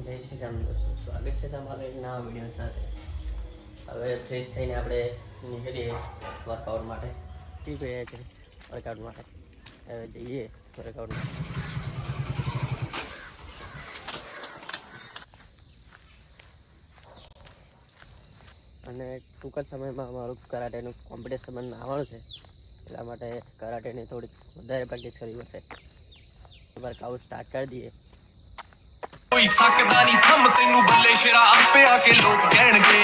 જય શ્રી રામ દોસ્તો, સ્વાગત છે તમારા એક નવા વિડીયો સાથે. હવે ફ્રેશ થઈને આપણે નીકળીએ વર્કઆઉટ માટે. ઠીક રહ્યા છે વર્કઆઉટ માટે. હવે જઈએ વર્કઆઉટ માટે. અને ટૂંક જ સમયમાં અમારું કરાટેનું કોમ્પિટિશન આવવાનું છે, એટલા માટે કરાટેની થોડીક વધારે પ્રેક્ટિસ કરવી પડશે. વર્કઆઉટ સ્ટાર્ટ કરી દઈએ. कोई सकदा नहीं थम तेनू बल्ले शेरा आपे आके लोग कहणगे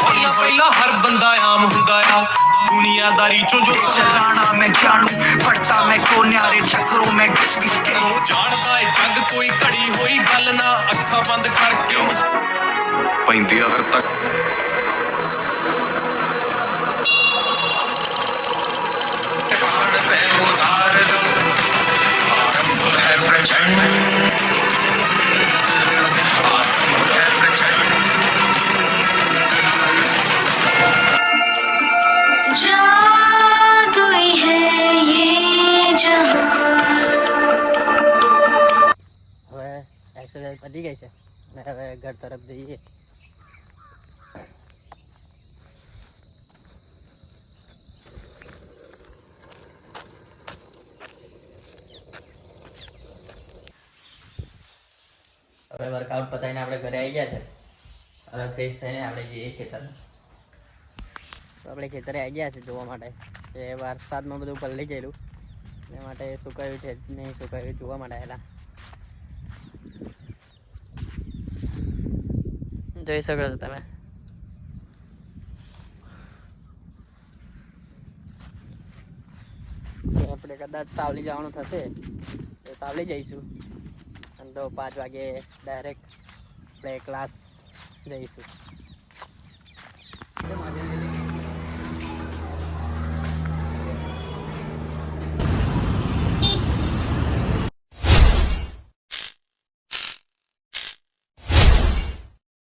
होया पहला हर बंदा आम हुंदा आ दुनियादारी चो जो चलाना मैं जानू पड़ता मैं को न्यारे चक्रों में घिस घिस के वो जानदा है जग कोई घड़ी होई गल ना अखा बंद करके पैंदी अगर तक एक्सरसाइज पड़ी गई है ने હવે ઘર તરફ જઈએ. હવે વર્કઆઉટ પતાવીને આપણે ઘરે આવી ગયા છે. હવે ફ્રેશ થઈને આપણે જઈએ ખેતર. તો આપણે ખેતરે આવી ગયા છે જોવા માટે કે વરસાદમાં બધું પલળી ગયેલું, એ માટે સુકાયું છે નહીં સુકાયું જોવા માટે આવેલા. જોઈ શકો છો તમે. આપણે કદાચ સાવલી જવાનું થશે તો સાવલી જઈશું, અને તો 5 વાગે ડાયરેક્ટ આપણે ક્લાસ જઈશું.